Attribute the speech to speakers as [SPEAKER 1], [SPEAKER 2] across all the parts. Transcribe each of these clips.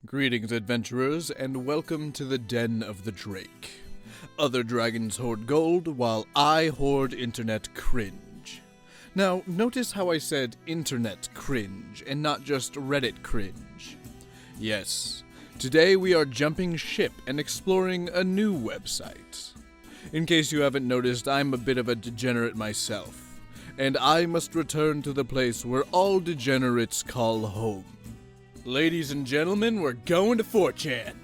[SPEAKER 1] Greetings, adventurers, and welcome to the Den of the Drake. Other dragons hoard gold, while I hoard internet cringe. Now, notice how I said internet cringe, and not just Reddit cringe. Yes, today we are jumping ship and exploring a new website. In case you haven't noticed, I'm a bit of a degenerate myself, and I must return to the place where all degenerates call home. Ladies and gentlemen, we're going to 4chan.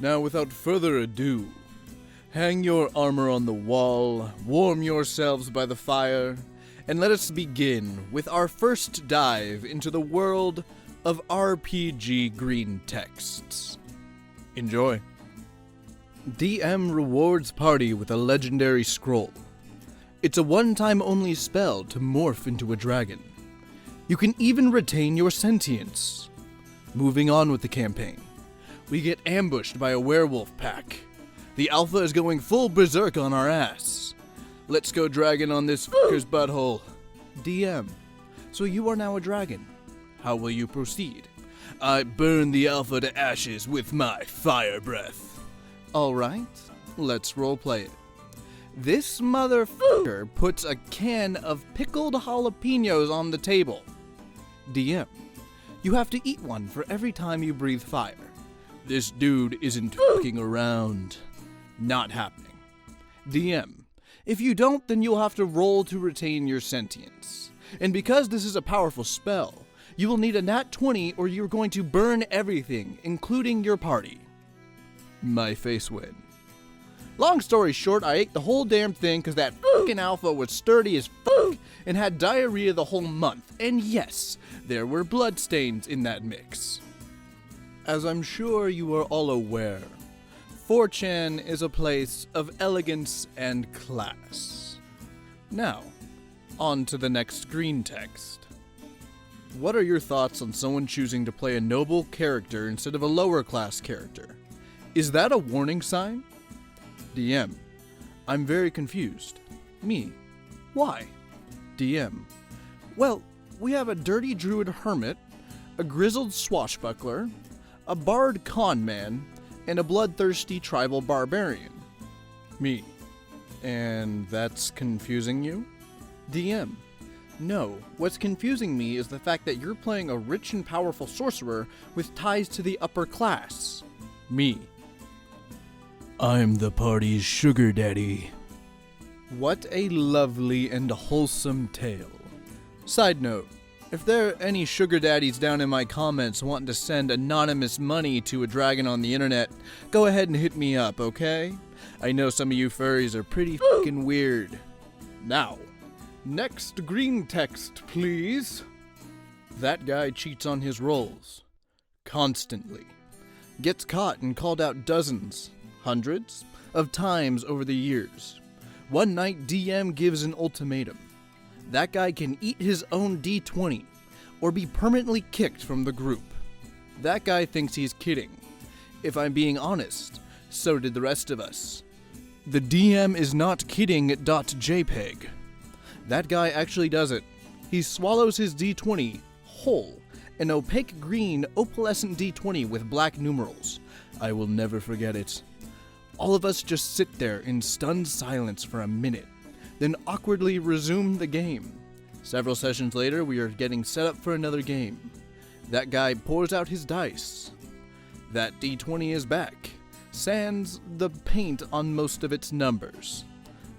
[SPEAKER 1] Now, without further ado, hang your armor on the wall, warm yourselves by the fire, and let us begin with our first dive into the world of RPG Greentexts. Enjoy. DM rewards party with a legendary scroll. It's a one-time only spell to morph into a dragon. You can even retain your sentience. Moving on with the campaign. We get ambushed by a werewolf pack. The alpha is going full berserk on our ass. Let's go dragon on this fucker's butthole. DM. So you are now a dragon. How will you proceed? I burn the alpha to ashes with my fire breath. Alright, let's roleplay it. This motherfucker puts a can of pickled jalapenos on the table. DM. You have to eat one for every time you breathe fire. This dude isn't fucking around. Not happening. DM. If you don't, then you'll have to roll to retain your sentience. And because this is a powerful spell, you will need a nat 20 or you're going to burn everything, including your party. My face win. Long story short, I ate the whole damn thing because that fucking alpha was sturdy as fuck and had diarrhea the whole month. And yes, there were bloodstains in that mix. As I'm sure you are all aware, 4chan is a place of elegance and class. Now, on to the next green text. What are your thoughts on someone choosing to play a noble character instead of a lower class character? Is that a warning sign? DM. I'm very confused. Me. Why? DM. Well, we have a dirty druid hermit, a grizzled swashbuckler, a bard con man, and a bloodthirsty tribal barbarian. Me. And that's confusing you? DM. No, what's confusing me is the fact that you're playing a rich and powerful sorcerer with ties to the upper class. Me. I'm the party's sugar daddy. What a lovely and wholesome tale. Side note, if there are any sugar daddies down in my comments wanting to send anonymous money to a dragon on the internet, go ahead and hit me up, okay? I know some of you furries are pretty fucking weird. Now, next green text, please. That guy cheats on his rolls. Constantly. Gets caught and called out dozens, hundreds of times over the years. One night, DM gives an ultimatum. That guy can eat his own D20 or be permanently kicked from the group. That guy thinks he's kidding. If I'm being honest, so did the rest of us. The DM is not kidding .jpg. That guy actually does it. He swallows his D20 whole, an opaque green opalescent D20 with black numerals. I will never forget it. All of us just sit there in stunned silence for a minute, then awkwardly resume the game. Several sessions later, we are getting set up for another game. That guy pours out his dice. That D20 is back, sans the paint on most of its numbers.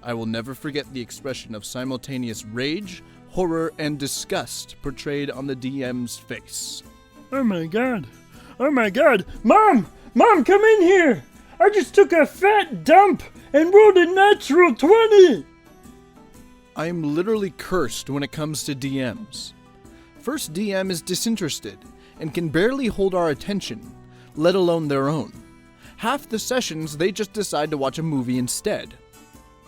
[SPEAKER 1] I will never forget the expression of simultaneous rage, horror, and disgust portrayed on the DM's face.
[SPEAKER 2] Oh my god. Oh my god. Mom! Mom, come in here! I just took a fat dump and rolled a natural 20!
[SPEAKER 1] I am literally cursed when it comes to DMs. First DM is disinterested and can barely hold our attention, let alone their own. Half the sessions they just decide to watch a movie instead.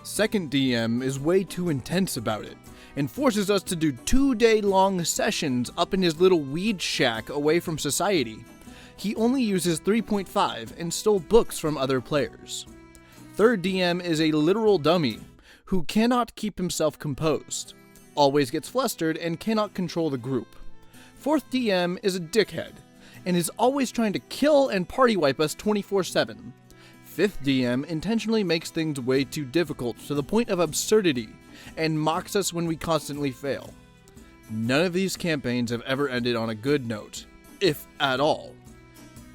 [SPEAKER 1] Second DM is way too intense about it and forces us to do 2-day-long sessions up in his little weed shack away from society. He only uses 3.5 and stole books from other players. Third DM is a literal dummy who cannot keep himself composed, always gets flustered, and cannot control the group. Fourth DM is a dickhead, and is always trying to kill and party wipe us 24/7. Fifth DM intentionally makes things way too difficult to the point of absurdity, and mocks us when we constantly fail. None of these campaigns have ever ended on a good note, if at all.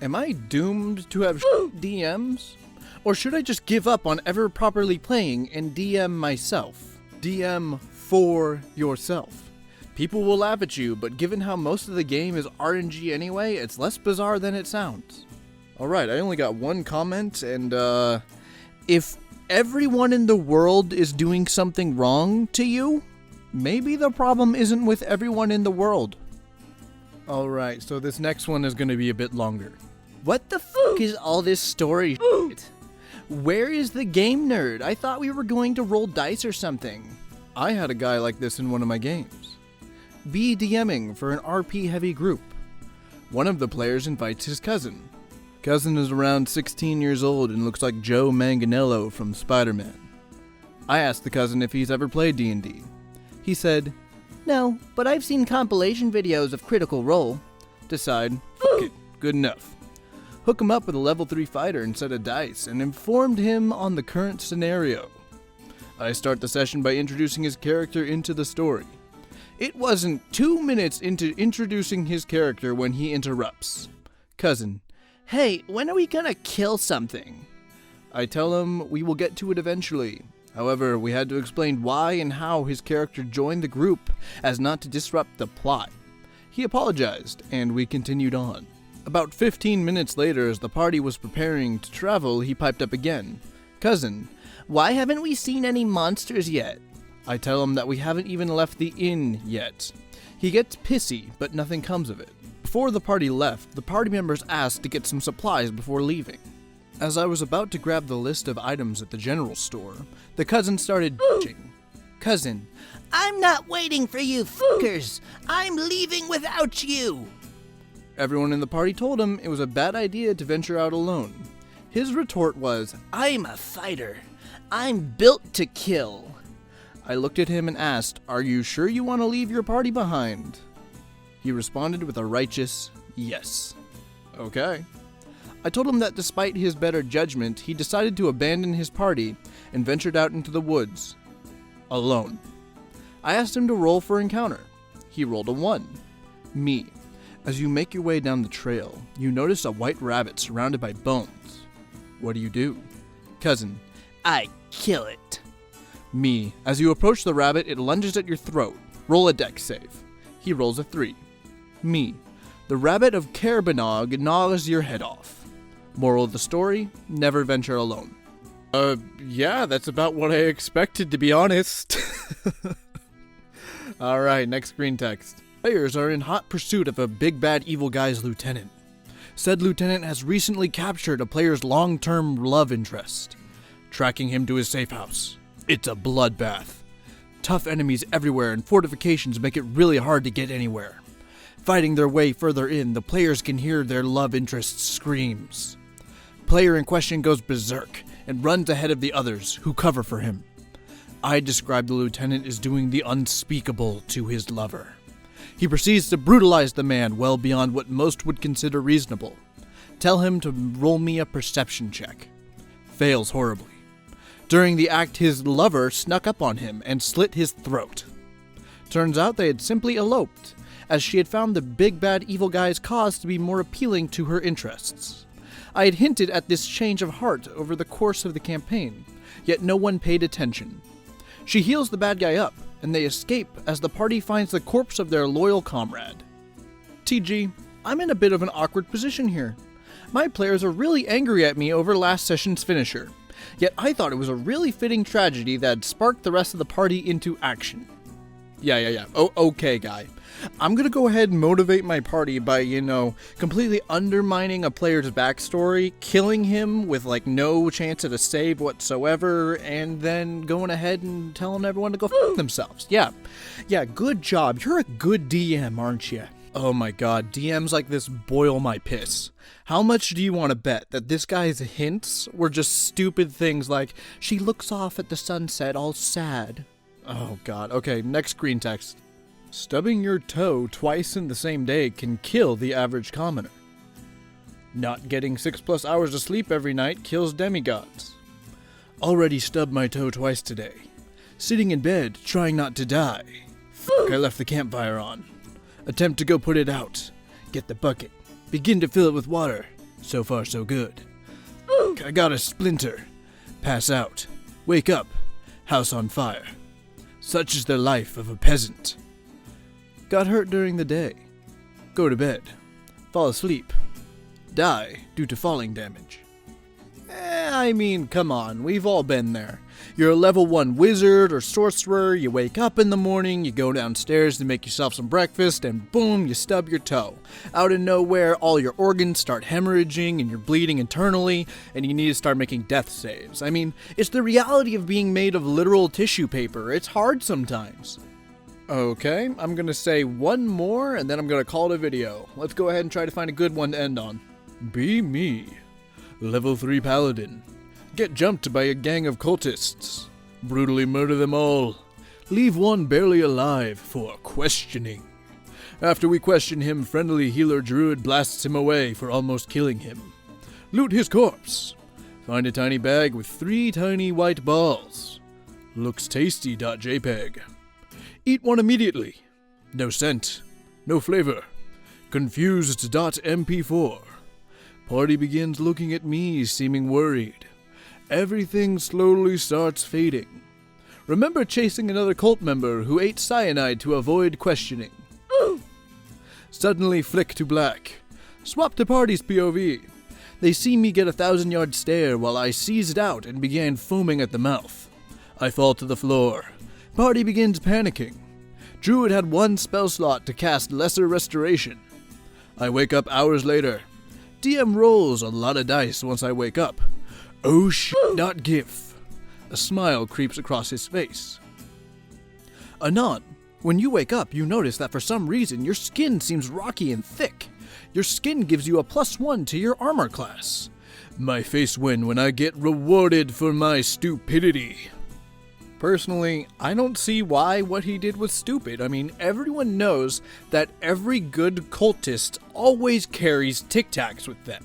[SPEAKER 1] Am I doomed to have DMs? Or should I just give up on ever properly playing and DM myself? DM for yourself. People will laugh at you, but given how most of the game is RNG anyway, it's less bizarre than it sounds. Alright, I only got one comment, and if everyone in the world is doing something wrong to you, maybe the problem isn't with everyone in the world. Alright, so this next one is going to be a bit longer. What the fuck is all this story shit? Where is the game nerd? I thought we were going to roll dice or something. I had a guy like this in one of my games. Be DMing for an RP heavy group. One of the players invites his cousin. Cousin is around 16 years old and looks like Joe Manganiello from Spider-Man. I asked the cousin if he's ever played D&D. He said, "No, but I've seen compilation videos of Critical Role." Decide, fuck it, good enough. Hook him up with a level 3 fighter and set of dice, and informed him on the current scenario. I start the session by introducing his character into the story. It wasn't 2 minutes into introducing his character when he interrupts. Cousin, "Hey, when are we gonna kill something?" I tell him we will get to it eventually. However, we had to explain why and how his character joined the group as not to disrupt the plot. He apologized, and we continued on. About 15 minutes later, as the party was preparing to travel, he piped up again. "Cousin, why haven't we seen any monsters yet?" I tell him that we haven't even left the inn yet. He gets pissy, but nothing comes of it. Before the party left, the party members asked to get some supplies before leaving. As I was about to grab the list of items at the general store, the cousin started bitching. "Cousin, I'm not waiting for you fuckers! I'm leaving without you!" Everyone in the party told him it was a bad idea to venture out alone. His retort was, "I'm a fighter. I'm built to kill." I looked at him and asked, "Are you sure you want to leave your party behind?" He responded with a righteous yes. Okay. I told him that despite his better judgment, he decided to abandon his party and ventured out into the woods. Alone. I asked him to roll for encounter. He rolled a 1. Me. As you make your way down the trail, you notice a white rabbit surrounded by bones. What do? Cousin, I kill it. Me. As you approach the rabbit, it lunges at your throat. Roll a dex save. He rolls a 3. Me. The rabbit of Kerbanog gnaws your head off. Moral of the story, never venture alone. Yeah, that's about what I expected, to be honest. Alright, next green text. Players are in hot pursuit of a big bad evil guy's lieutenant. Said lieutenant has recently captured a player's long-term love interest, tracking him to his safe house. It's a bloodbath. Tough enemies everywhere and fortifications make it really hard to get anywhere. Fighting their way further in, the players can hear their love interest's screams. Player in question goes berserk and runs ahead of the others, who cover for him. I describe the lieutenant as doing the unspeakable to his lover. He proceeds to brutalize the man well beyond what most would consider reasonable. Tell him to roll me a perception check. Fails horribly. During the act, his lover snuck up on him and slit his throat. Turns out they had simply eloped, as she had found the big bad evil guy's cause to be more appealing to her interests. I had hinted at this change of heart over the course of the campaign, yet no one paid attention. She heals the bad guy up, and they escape as the party finds the corpse of their loyal comrade. TG, I'm in a bit of an awkward position here. My players are really angry at me over last session's finisher, yet I thought it was a really fitting tragedy that sparked the rest of the party into action. Yeah. Oh, okay, guy. I'm gonna go ahead and motivate my party by, completely undermining a player's backstory, killing him with, no chance at a save whatsoever, and then going ahead and telling everyone to go f*** themselves. Yeah, good job. You're a good DM, aren't you? Oh my god, DMs like this boil my piss. How much do you want to bet that this guy's hints were just stupid things like, she looks off at the sunset all sad? Oh god, okay, next green text. Stubbing your toe twice in the same day can kill the average commoner. Not getting 6+ hours of sleep every night kills demigods. Already stubbed my toe twice today. Sitting in bed, trying not to die. I left the campfire on. Attempt to go put it out. Get the bucket. Begin to fill it with water. So far, so good. I got a splinter. Pass out. Wake up. House on fire. Such is the life of a peasant. Got hurt during the day. Go to bed. Fall asleep. Die due to falling damage. I mean, come on, we've all been there. You're a level 1 wizard or sorcerer, you wake up in the morning, you go downstairs to make yourself some breakfast, and boom, you stub your toe. Out of nowhere, all your organs start hemorrhaging, and you're bleeding internally, and you need to start making death saves. I mean, it's the reality of being made of literal tissue paper. It's hard sometimes. Okay, I'm gonna say one more, and then I'm gonna call it a video. Let's go ahead and try to find a good one to end on. Be me. Level 3 paladin. Get jumped by a gang of cultists. Brutally murder them all. Leave one barely alive for questioning. After we question him, friendly healer druid blasts him away for almost killing him. Loot his corpse. Find a tiny bag with 3 tiny white balls. Looks tasty.jpg. Eat one immediately. No scent. No flavor. Confused.mp4. Party begins looking at me, seeming worried. Everything slowly starts fading. Remember chasing another cult member who ate cyanide to avoid questioning. Suddenly flick to black. Swap to party's POV. They see me get a 1,000-yard stare while I seized out and began foaming at the mouth. I fall to the floor. Party begins panicking. Druid had 1 spell slot to cast Lesser Restoration. I wake up hours later. DM rolls a lot of dice once I wake up. Oh not gif. A smile creeps across his face. Anon, when you wake up, you notice that for some reason your skin seems rocky and thick. Your skin gives you a +1 to your armor class. My face win when I get rewarded for my stupidity. Personally, I don't see why what he did was stupid. I mean, everyone knows that every good cultist always carries Tic Tacs with them.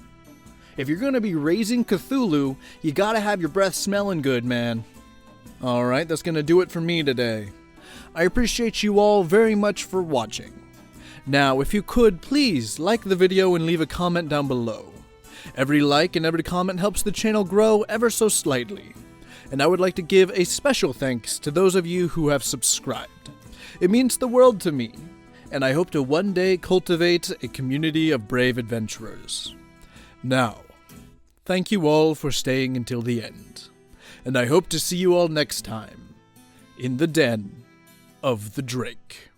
[SPEAKER 1] If you're gonna be raising Cthulhu, you gotta have your breath smelling good, man. Alright, that's gonna do it for me today. I appreciate you all very much for watching. Now, if you could, please like the video and leave a comment down below. Every like and every comment helps the channel grow ever so slightly. And I would like to give a special thanks to those of you who have subscribed. It means the world to me, and I hope to one day cultivate a community of brave adventurers. Now, thank you all for staying until the end, and I hope to see you all next time in the Den of the Drake.